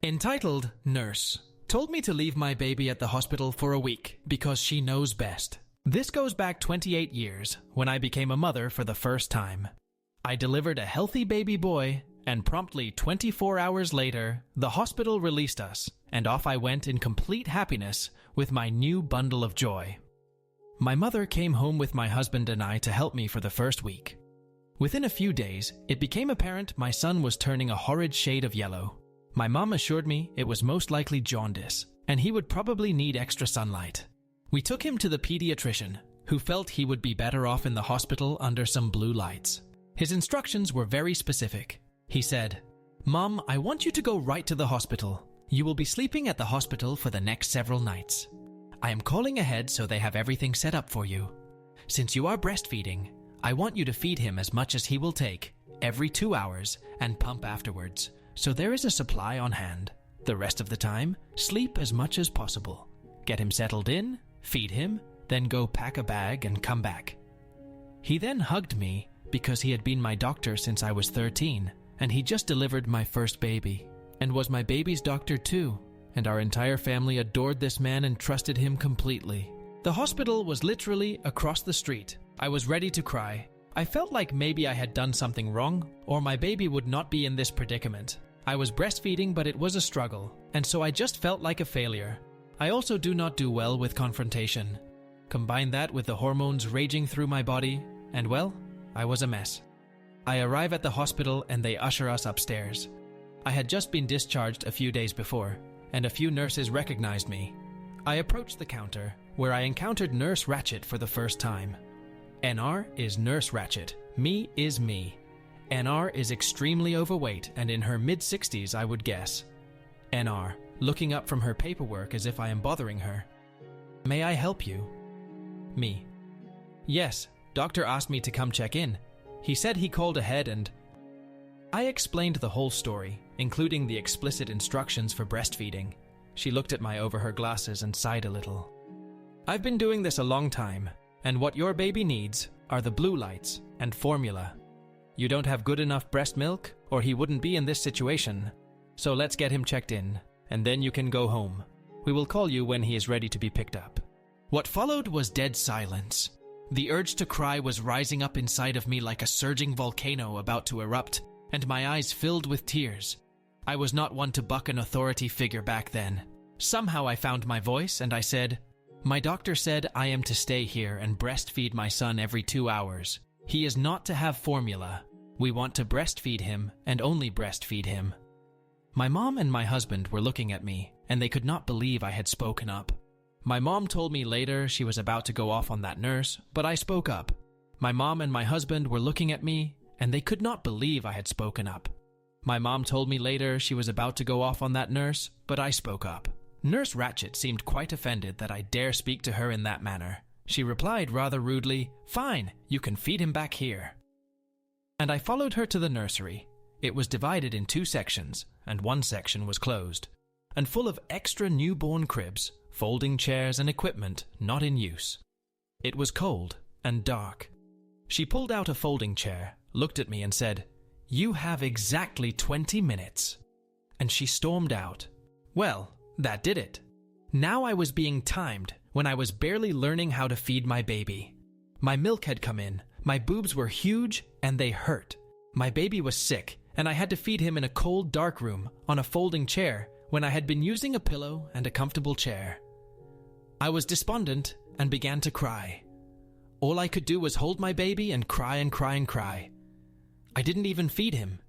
Entitled Nurse told me to leave my baby at the hospital for a week because she knows best. This goes back 28 years when I became a mother for the first time. I delivered a healthy baby boy, and promptly 24 hours later, the hospital released us, and off I went in complete happiness with my new bundle of joy. My mother came home with my husband and I to help me for the first week. Within a few days, it became apparent my son was turning a horrid shade of yellow. My mom assured me it was most likely jaundice, and he would probably need extra sunlight. We took him to the pediatrician, who felt he would be better off in the hospital under some blue lights. His instructions were very specific. He said, "Mom, I want you to go right to the hospital. You will be sleeping at the hospital for the next several nights. I am calling ahead so they have everything set up for you. Since you are breastfeeding, I want you to feed him as much as he will take, every 2 hours, and pump afterwards, so there is a supply on hand. The rest of the time, sleep as much as possible. Get him settled in, feed him, then go pack a bag and come back." He then hugged me because he had been my doctor since I was 13, and he just delivered my first baby, and was my baby's doctor too, and our entire family adored this man and trusted him completely. The hospital was literally across the street. I was ready to cry. I felt like maybe I had done something wrong, or my baby would not be in this predicament. I was breastfeeding, but it was a struggle, and so I just felt like a failure. I also do not do well with confrontation. Combine that with the hormones raging through my body, and well, I was a mess. I arrive at the hospital and they usher us upstairs. I had just been discharged a few days before, and a few nurses recognized me. I approached the counter, where I encountered Nurse Ratchet for the first time. NR is Nurse Ratchet. Me is me. NR is extremely overweight and in her mid-60s, I would guess. NR, looking up from her paperwork as if I am bothering her. "May I help you?" Me. "Yes, doctor asked me to come check in. He said he called ahead and..." I explained the whole story, including the explicit instructions for breastfeeding. She looked at my over her glasses and sighed a little. "I've been doing this a long time, and what your baby needs are the blue lights and formula. You don't have good enough breast milk, or he wouldn't be in this situation. So let's get him checked in, and then you can go home. We will call you when he is ready to be picked up." What followed was dead silence. The urge to cry was rising up inside of me like a surging volcano about to erupt, and my eyes filled with tears. I was not one to buck an authority figure back then. Somehow I found my voice and I said, "My doctor said I am to stay here and breastfeed my son every 2 hours. He is not to have formula. We want to breastfeed him and only breastfeed him." My mom and my husband were looking at me, and they could not believe I had spoken up. My mom told me later she was about to go off on that nurse, but I spoke up. My mom and my husband were looking at me, and they could not believe I had spoken up. My mom told me later she was about to go off on that nurse, but I spoke up. Nurse Ratchet seemed quite offended that I dare speak to her in that manner. She replied rather rudely, "Fine, you can feed him back here." And I followed her to the nursery. It was divided in 2 sections, and one section was closed, and full of extra newborn cribs, folding chairs and equipment not in use. It was cold and dark. She pulled out a folding chair, looked at me and said, "You have exactly 20 minutes." And she stormed out. Well, that did it. Now I was being timed when I was barely learning how to feed my baby. My milk had come in, my boobs were huge, and they hurt. My baby was sick, and I had to feed him in a cold, dark room on a folding chair when I had been using a pillow and a comfortable chair. I was despondent and began to cry. All I could do was hold my baby and cry and cry and cry. I didn't even feed him.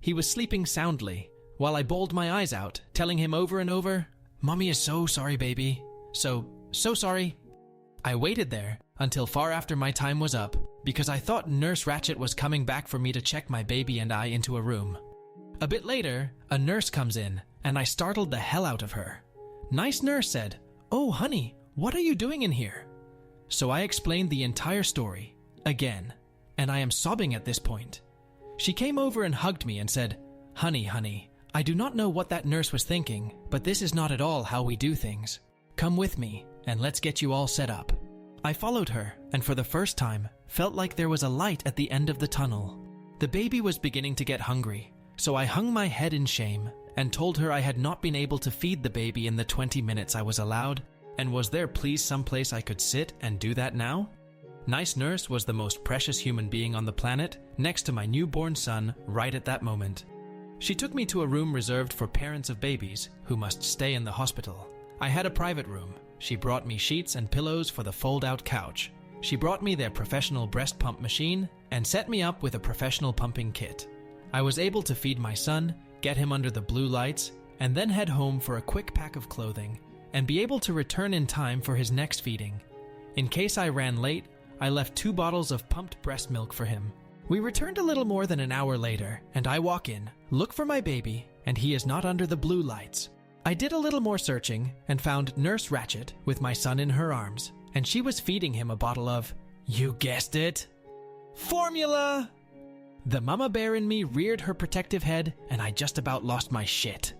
He was sleeping soundly, while I bawled my eyes out, telling him over and over, "Mommy is so sorry, baby. So sorry." I waited there until far after my time was up, because I thought Nurse Ratchet was coming back for me to check my baby and I into a room. A bit later, a nurse comes in, and I startled the hell out of her. Nice nurse said, "Oh, honey, what are you doing in here?" So I explained the entire story, again, and I am sobbing at this point. She came over and hugged me and said, Honey, I do not know what that nurse was thinking, but this is not at all how we do things. Come with me, and let's get you all set up." I followed her, and for the first time, felt like there was a light at the end of the tunnel. The baby was beginning to get hungry, so I hung my head in shame and told her I had not been able to feed the baby in the 20 minutes I was allowed, and was there please someplace I could sit and do that now? Nice Nurse was the most precious human being on the planet, next to my newborn son right at that moment. She took me to a room reserved for parents of babies who must stay in the hospital. I had a private room. She brought me sheets and pillows for the fold-out couch. She brought me their professional breast pump machine and set me up with a professional pumping kit. I was able to feed my son, get him under the blue lights, and then head home for a quick pack of clothing and be able to return in time for his next feeding. In case I ran late, I left 2 bottles of pumped breast milk for him. We returned a little more than an hour later, and I walk in, look for my baby, and he is not under the blue lights. I did a little more searching and found Nurse Ratched with my son in her arms, and she was feeding him a bottle of, you guessed it, formula! The mama bear in me reared her protective head, and I just about lost my shit.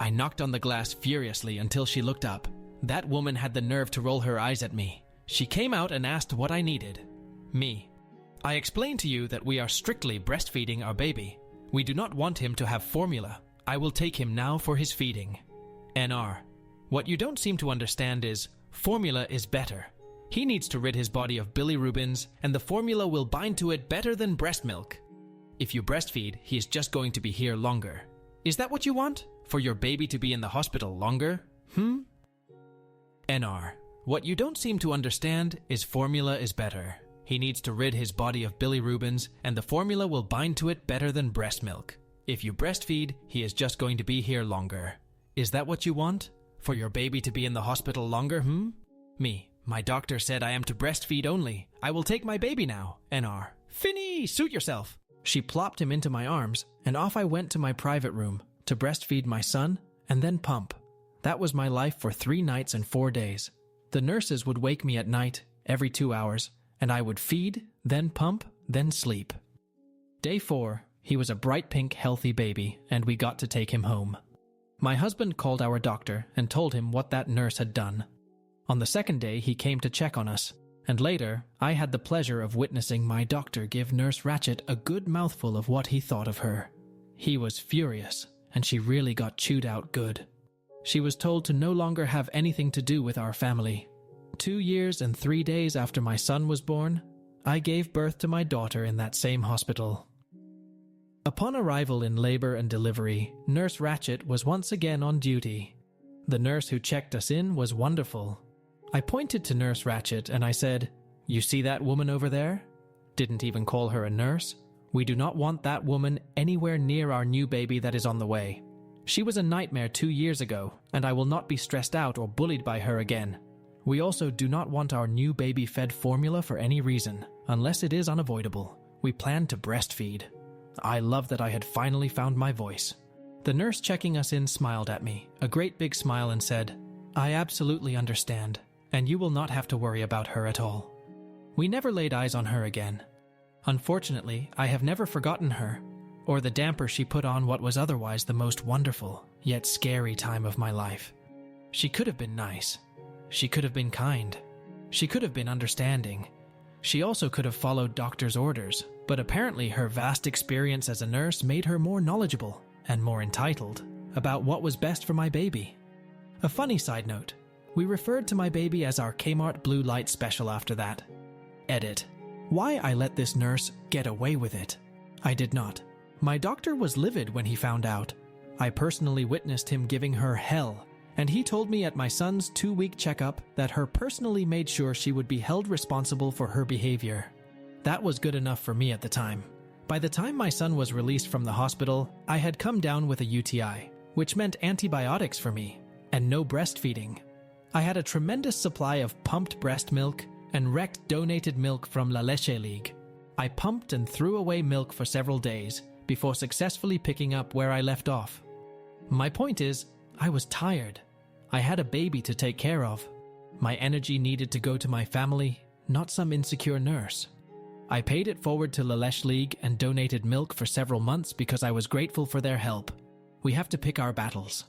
I knocked on the glass furiously until she looked up. That woman had the nerve to roll her eyes at me. She came out and asked what I needed. Me. I explained to you that we are strictly breastfeeding our baby. We do not want him to have formula. I will take him now for his feeding. NR. What you don't seem to understand is, formula is better. He needs to rid his body of bilirubins, and the formula will bind to it better than breast milk. If you breastfeed, he is just going to be here longer. Is that what you want? For your baby to be in the hospital longer? NR. What you don't seem to understand is formula is better. He needs to rid his body of bilirubins, and the formula will bind to it better than breast milk. If you breastfeed, he is just going to be here longer. Is that what you want? For your baby to be in the hospital longer, Me. My doctor said I am to breastfeed only. I will take my baby now. NR. Finny, suit yourself. She plopped him into my arms, and off I went to my private room to breastfeed my son and then pump. That was my life for 3 nights and 4 days. The nurses would wake me at night, every 2 hours, and I would feed, then pump, then sleep. Day 4, he was a bright pink, healthy baby, and we got to take him home. My husband called our doctor and told him what that nurse had done. On the 2nd day, he came to check on us, and later, I had the pleasure of witnessing my doctor give Nurse Ratched a good mouthful of what he thought of her. He was furious, and she really got chewed out good. She was told to no longer have anything to do with our family. 2 years and 3 days after my son was born, I gave birth to my daughter in that same hospital. Upon arrival in labor and delivery, Nurse Ratched was once again on duty. The nurse who checked us in was wonderful. I pointed to Nurse Ratched and I said, "You see that woman over there?" Didn't even call her a nurse. We do not want that woman anywhere near our new baby that is on the way. She was a nightmare 2 years ago, and I will not be stressed out or bullied by her again. We also do not want our new baby fed formula for any reason, unless it is unavoidable. We plan to breastfeed. I love that I had finally found my voice. The nurse checking us in smiled at me, a great big smile, and said, "I absolutely understand, and you will not have to worry about her at all." We never laid eyes on her again. Unfortunately, I have never forgotten her, or the damper she put on what was otherwise the most wonderful, yet scary time of my life. She could have been nice. She could have been kind. She could have been understanding. She also could have followed doctor's orders, but apparently her vast experience as a nurse made her more knowledgeable and more entitled about what was best for my baby. A funny side note, we referred to my baby as our Kmart Blue Light Special after that. Edit. Why I let this nurse get away with it? I did not. My doctor was livid when he found out. I personally witnessed him giving her hell, and he told me at my son's 2-week checkup that her personally made sure she would be held responsible for her behavior. That was good enough for me at the time. By the time my son was released from the hospital, I had come down with a UTI, which meant antibiotics for me, and no breastfeeding. I had a tremendous supply of pumped breast milk and wrecked donated milk from La Leche League. I pumped and threw away milk for several days before successfully picking up where I left off. My point is, I was tired. I had a baby to take care of. My energy needed to go to my family, not some insecure nurse. I paid it forward to La Leche League and donated milk for several months because I was grateful for their help. We have to pick our battles.